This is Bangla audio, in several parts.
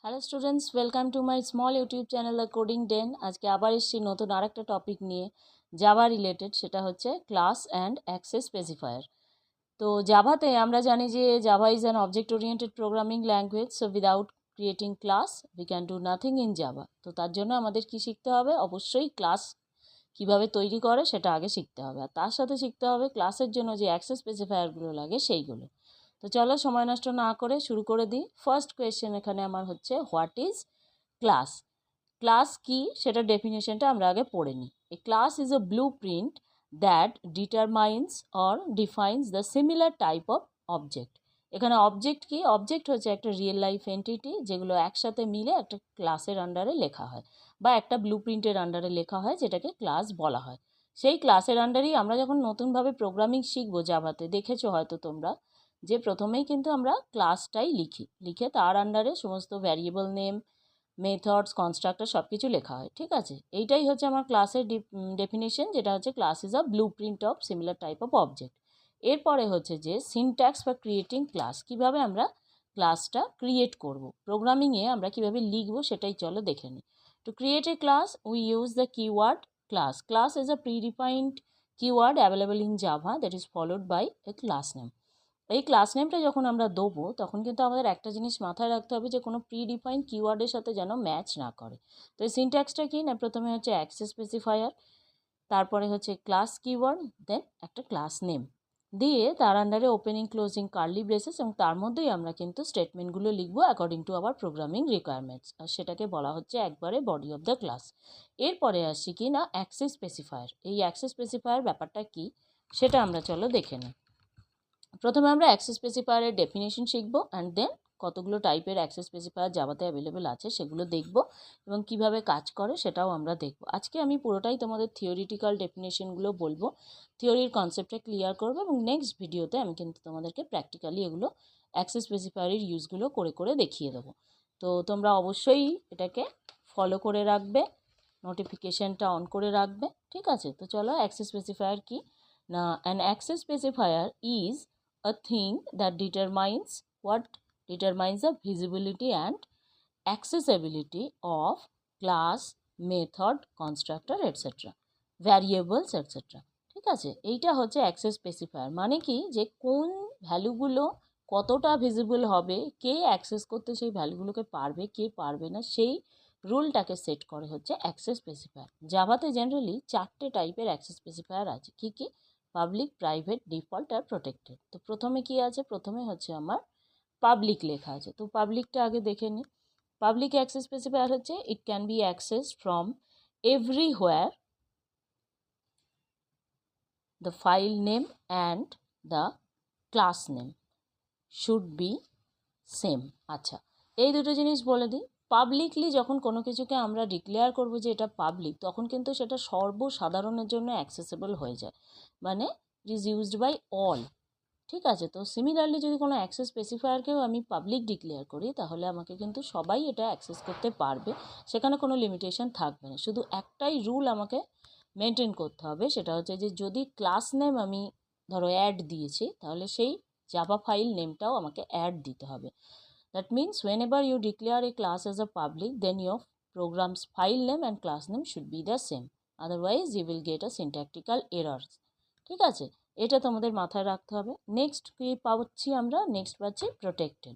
Hello students, welcome to my small YouTube channel the coding den. আজকে আবার এসেছি নতুন আরেকটা টপিক নিয়ে, জাভা রিলেটেড। সেটা হচ্ছে ক্লাস অ্যান্ড অ্যাক্সেস স্পেসিফায়ার। তো জাভাতে আমরা জানি যে Java is an object oriented programming language, so without creating class we can do nothing in Java. তো তার জন্য আমাদের কি শিখতে হবে? অবশ্যই ক্লাস কিভাবে তৈরি করে সেটা আগে শিখতে হবে, আর তার সাথে শিখতে হবে ক্লাসের জন্য যে অ্যাক্সেস স্পেসিফায়ারগুলো লাগে সেইগুলো। তো চলো সময় নষ্ট না করে শুরু করে দিই। ফার্স্ট কোয়েশ্চেন এখানে আমার হচ্ছে, হোয়াট ইজ ক্লাস? ক্লাস কি সেটা ডেফিনেশনটা আমরা আগে পড়ে নিই। A class is a blueprint that determines or defines the similar type of object. এখানে অবজেক্ট কি? অবজেক্ট হচ্ছে একটা রিয়েল লাইফ এন্টিটি যেগুলো একসাথে মিলে একটা ক্লাসের আন্ডারে লেখা হয়, বা একটা ব্লু প্রিন্টের আন্ডারে লেখা হয়, যেটাকে ক্লাস বলা হয়। সেই ক্লাসের আন্ডারেই আমরা যখন নতুনভাবে প্রোগ্রামিং শিখবো জাভাতে, দেখেছো হয়তো তোমরা যে প্রথমেই কিন্তু আমরা ক্লাসটাই লিখে তার আন্ডারে সমস্ত ভ্যারিয়েবল নেম, মেথডস, কনস্ট্রাক্টর সব কিছু লেখা হয়। ঠিক আছে, এইটাই হচ্ছে আমার ক্লাসের ডেফিনেশন, যেটা হচ্ছে class is a blue print of similar type of object. এরপরে হচ্ছে যে সিনট্যাক্স বা ক্রিয়েটিং ক্লাস, কীভাবে আমরা ক্লাসটা ক্রিয়েট করব, প্রোগ্রামিংয়ে আমরা কীভাবে লিখবো সেটাই চলো দেখে নিই। To create a class we use the keyword class. Class is a predefined keyword available in Java that is followed by a class name. এই ক্লাস নেমটা যখন আমরা দেবো তখন কিন্তু আমাদের একটা জিনিস মাথায় রাখতে হবে, যে কোনো প্রিডিফাইন্ড কিওয়ার্ডের সাথে যেন ম্যাচ না করে। তো এই সিনট্যাক্সটা কি না, প্রথমে হচ্ছে অ্যাক্সেস স্পেসিফায়ার, তারপরে হচ্ছে ক্লাস কিওয়ার্ড, দেন একটা ক্লাস নেম দিয়ে তার আন্ডারে ওপেনিং ক্লোজিং কার্লি ব্রেসেস, এবং তার মধ্যেই আমরা কিন্তু স্টেটমেন্টগুলো লিখবো according to our programming requirements, আর সেটাকে বলা হচ্ছে একবারে বডি অফ দ্য ক্লাস। এরপরে আসছি কি না অ্যাক্সেস স্পেসিফায়ার। এই অ্যাক্সেস স্পেসিফায়ার ব্যাপারটা কি সেটা আমরা চলো দেখে নিই। প্রথমে আমরা অ্যাক্সেস স্পেসিফায়ারের ডেফিনেশন শিখবো, অ্যান্ড দেন কতগুলো টাইপের অ্যাক্সেস স্পেসিফায়ার জাভাতে অ্যাভেলেবেল আছে সেগুলো দেখব, এবং কিভাবে কাজ করে সেটাও আমরা দেখব। আজকে আমি পুরোটাই তোমাদের থিওরিটিক্যাল ডেফিনেশনগুলো বলবো, থিওরির কনসেপ্টটা ক্লিয়ার করবো, এবং নেক্সট ভিডিওতে আমি কিন্তু তোমাদেরকে প্র্যাকটিক্যালি এগুলো অ্যাক্সেস স্পেসিফায়ারের ইউজগুলো করে করে দেখিয়ে দেবো। তো তোমরা অবশ্যই এটাকে ফলো করে রাখবে, নোটিফিকেশানটা অন করে রাখবে। ঠিক আছে, তো চলো অ্যাক্সেস স্পেসিফায়ার কি না, an access specifier is a thing that determines the visibility and accessibility of class, method, constructor, etc. variables, etc. ঠিক আছে, এইটা হচ্ছে অ্যাক্সেস স্পেসিফায়ার। মানে কি, যে কোন ভ্যালুগুলো কতটা ভিজিবল হবে, কে অ্যাক্সেস করতে সেই ভ্যালুগুলোকে পারবে, কে পারবে না, সেই রুলটাকে সেট করে হচ্ছে অ্যাক্সেস স্পেসিফায়ার। জাভাতে জেনারেলি 4টে টাইপের অ্যাক্সেস স্পেসিফায়ার আছে। কি কি? পাবলিক, প্রাইভেট, ডিফল্ট আর প্রোটেক্টেড। তো প্রথমে কি আছে? প্রথমে হচ্ছে আমার পাবলিক লেখা আছে। তো পাবলিকটা আগে দেখে নিই। পাবলিক অ্যাক্সেস স্পেসিফায়ার হচ্ছে, it can be accessed from everywhere, the file name and the class name should be same. আচ্ছা, এই দুটো জিনিস বলে দিই। পাবলিকলি যখন কোনো কিছুকে আমরা ডিক্লেয়ার করবো যে এটা পাবলিক, তখন কিন্তু সেটা সর্বসাধারণের জন্য অ্যাক্সেসেবল হয়ে যায়, মানে it is used by all. ঠিক আছে, তো সিমিলারলি যদি কোনো অ্যাক্সেস স্পেসিফায়ারকেও আমি পাবলিক ডিক্লেয়ার করি, তাহলে আমাকে কিন্তু সবাই এটা অ্যাক্সেস করতে পারবে, সেখানে কোনো লিমিটেশন থাকবে না। শুধু একটাই রুল আমাকে মেনটেন করতে হবে, সেটা হচ্ছে যে যদি ক্লাস নেম আমি ধরো অ্যাড দিয়েছি, তাহলে সেই জাভা ফাইল নেমটাও আমাকে অ্যাড দিতে হবে। That means whenever you declare a class as a public, then your program's file name and class name should be the same, otherwise you will get a syntactical errors. ঠিক আছে, এটা তোমাদের মাথায় রাখতে হবে। নেক্সট কি পাচ্ছি আমরা? নেক্সট পাচ্ছি প্রোটেক্টেড।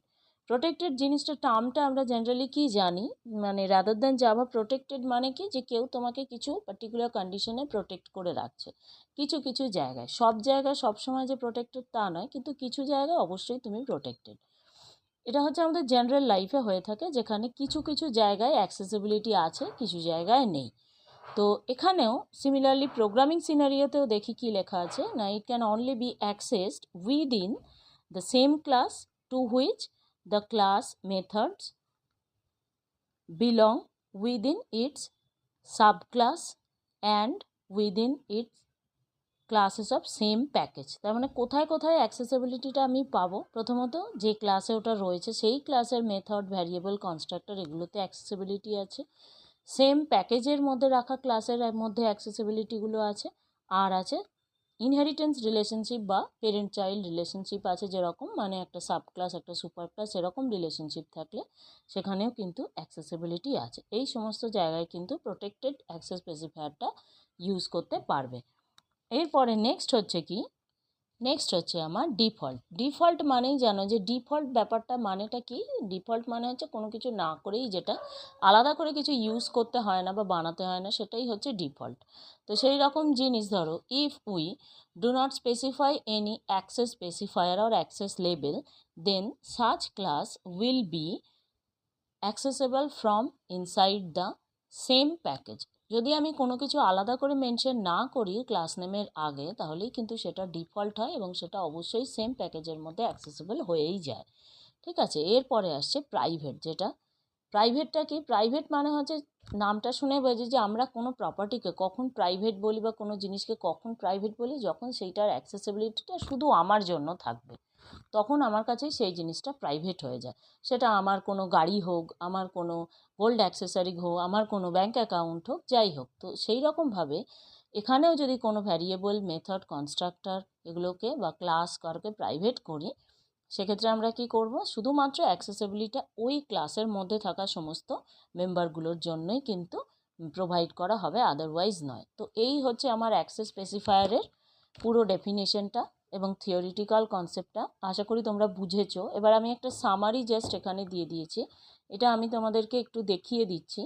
প্রোটেক্টেড জিনিসটা, টার্মটা আমরা জেনারেলি কি জানি, মানে রাদার দ্যান জাভা, প্রোটেক্টেড মানে কি, যে কেউ তোমাকে কিছু পার্টিকুলার কন্ডিশনে প্রোটেক্ট করে রাখছে। কিছু কিছু জায়গায়, সব জায়গায় সবসময় যে প্রোটেক্টেড তা নয়, কিন্তু কিছু জায়গায় অবশ্যই তুমি প্রোটেক্টেড। এটা হচ্ছে আমাদের জেনারেল লাইফে হয়ে থাকে, যেখানে কিছু কিছু জায়গায় অ্যাক্সেসিবিলিটি আছে, কিছু জায়গায় নেই। তো এখানেও সিমিলারলি প্রোগ্রামিং সিনারিওতেও দেখি কি লেখা আছে না, it can only be accessed within the same class to which the class methods belong, within its subclass and within its classes of same package. তার মানে কোথায় কোথায় অ্যাক্সেসিবিলিটিটা আমি পাবো? প্রথমত, যে ক্লাসে ওটা রয়েছে সেই ক্লাসের মেথড, ভ্যারিয়েবল, কনস্ট্রাক্টর, এগুলোতে অ্যাক্সেসিবিলিটি আছে। সেম প্যাকেজের মধ্যে রাখা ক্লাসের মধ্যে অ্যাক্সেসিবিলিটিগুলো আছে। আর আছে ইনহেরিটেন্স রিলেশনশিপ বা পেরেন্ট চাইল্ড রিলেশনশিপ আছে যেরকম, মানে একটা সাব ক্লাস একটা সুপার ক্লাস এরকম রিলেশনশিপ থাকলে সেখানেও কিন্তু অ্যাক্সেসিবিলিটি আছে। এই সমস্ত জায়গায় কিন্তু প্রোটেক্টেড অ্যাক্সেস স্পেসিফায়ারটা ইউজ করতে পারবে। এরপরে নেক্সট হচ্ছে আমার ডিফল্ট মানেই জানো যে ডিফল্ট ব্যাপারটা মানেটা কি? ডিফল্ট মানে হচ্ছে কোনো কিছু না করেই যেটা আলাদা করে কিছু ইউজ করতে হয় না বা বানাতে হয় না, সেটাই হচ্ছে ডিফল্ট। তো সেই রকম জিনিস ধরো, if we do not specify any access specifier or access label, then such class will be accessible from inside the same package. যদি আমি কোনো কিছু আলাদা করে মেনশন না করি ক্লাস নেমের আগে, তাহলেই কিন্তু সেটা ডিফল্ট হয় এবং সেটা অবশ্যই সেম প্যাকেজের মধ্যে অ্যাক্সেসেবল হয়েই যায়। ঠিক আছে, এরপরে আসছে প্রাইভেট। যেটা প্রাইভেটটা কি? প্রাইভেট মানে হচ্ছে নামটা শুনে বোঝে যে আমরা কোনো প্রপার্টিকে কখন প্রাইভেট বলি বা কোনো জিনিসকে কখন প্রাইভেট বলি, যখন সেইটার অ্যাক্সেসিবিলিটিটা শুধু আমার জন্য থাকবে, তখন আমার কাছেই সেই জিনিসটা প্রাইভেট হয়ে যায়। সেটা আমার কোনো গাড়ি হোক, আমার কোনো গোল্ড অ্যাক্সেসরি হোক, আমার কোনো ব্যাঙ্ক অ্যাকাউন্ট হোক, যাই হোক। তো সেই রকমভাবে এখানেও যদি কোনো ভ্যারিয়েবল, মেথড, কনস্ট্রাক্টর এগুলোকে বা ক্লাস কারকে প্রাইভেট করি, সেক্ষেত্রে আমরা কি করব? শুধুমাত্র অ্যাক্সেসিবিলিটি ওই ক্লাসের মধ্যে থাকা সমস্ত মেম্বারগুলোর জন্যই কিন্তু প্রোভাইড করা হবে, আদারওয়াইজ নয়। তো এই হচ্ছে আমার অ্যাক্সেস স্পেসিফায়ারের পুরো ডেফিনেশনটা এবং থিওরিটিক্যাল কনসেপ্টটা। আশা করি তোমরা বুঝেছো। এবার আমি একটা সামারি জাস্ট এখানে দিয়ে দিয়েছি, এটা আমি তোমাদেরকে একটু দেখিয়ে দিচ্ছি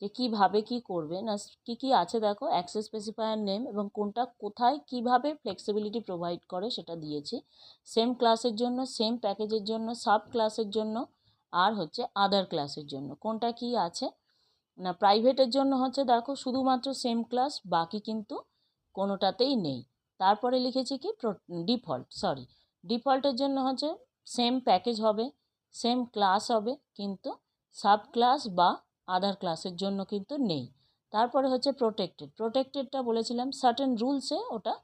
যে কীভাবে কী করবে। না কী কী আছে দেখো, অ্যাক্সেস স্পেসিফায়ার নেম এবং কোনটা কোথায় কীভাবে ফ্লেক্সিবিলিটি প্রোভাইড করে সেটা দিয়েছি। সেম ক্লাসের জন্য, সেম প্যাকেজের জন্য, সাব ক্লাসের জন্য, আর হচ্ছে আদার ক্লাসের জন্য কোনটা কি আছে। না প্রাইভেটের জন্য হচ্ছে দেখো শুধুমাত্র সেম ক্লাস, বাকি কিন্তু কোনোটাতেই নেই। তারপরে লিখেছি কি ডিফল্টের জন্য হচ্ছে সেম প্যাকেজ হবে, সেম ক্লাস হবে, কিন্তু সাব ক্লাস বা আদার ক্লাসের জন্য কিন্তু নেই। তারপরে হচ্ছে প্রোটেক্টেডটা বলেছিলাম সার্টেন রুলসে ওটা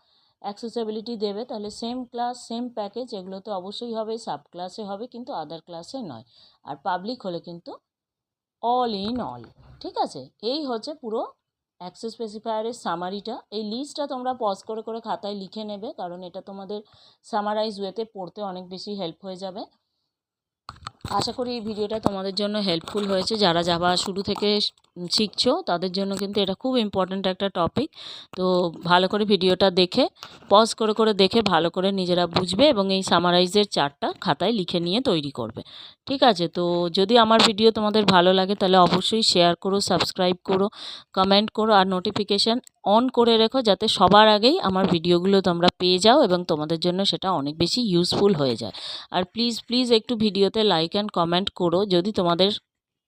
অ্যাক্সেসিবিলিটি দেবে, তাহলে সেম ক্লাস সেম প্যাকেজ এগুলোতে অবশ্যই হবে, সাব ক্লাসে হবে কিন্তু আদার ক্লাসে নয়। আর পাবলিক হলে কিন্তু অল ইন অল। ঠিক আছে, এই হচ্ছে পুরো অ্যাক্সেস স্পেসিফায়ারের সামারিটা। এই লিস্টটা তোমরা পজ করে করে খাতায় লিখে নেবে, কারণ এটা তোমাদের সামারাইজ ওয়েতে পড়তে অনেক বেশি হেল্প হয়ে যাবে। আশা করি এই ভিডিওটা তোমাদের জন্য হেল্পফুল হয়েছে। যারা জাভা শুরু থেকে শিখছো তাদের জন্য কিন্তু এটা খুব ইম্পর্ট্যান্ট একটা টপিক। তো ভালো করে ভিডিওটা দেখে পজ করে করে দেখে ভালো করে নিজেরা বুঝবে এবং এই সামারাইজের চার্টটা খাতায় লিখে নিয়ে তৈরি করবে। ঠিক আছে, তো যদি আমার ভিডিও তোমাদের ভালো লাগে তাহলে অবশ্যই শেয়ার করো, সাবস্ক্রাইব করো, কমেন্ট করো আর নোটিফিকেশান অন করে রেখো, যাতে সবার আগেই আমার ভিডিওগুলো তোমরা পেয়ে যাও এবং তোমাদের জন্য সেটা অনেক বেশি ইউজফুল হয়ে যায়। আর প্লিজ একটু ভিডিওতে লাইক অ্যান্ড কমেন্ট করো যদি তোমাদের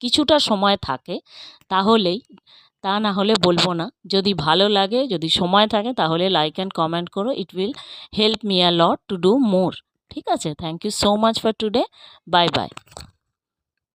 কিছুটা সময় থাকে, তাহলেই, তা না হলে বলবো না। যদি ভালো লাগে, যদি সময় থাকে তাহলে লাইক অ্যান্ড কমেন্ট করো, it will help me a lot to do more. ঠিক আছে, thank you so much for today, bye by.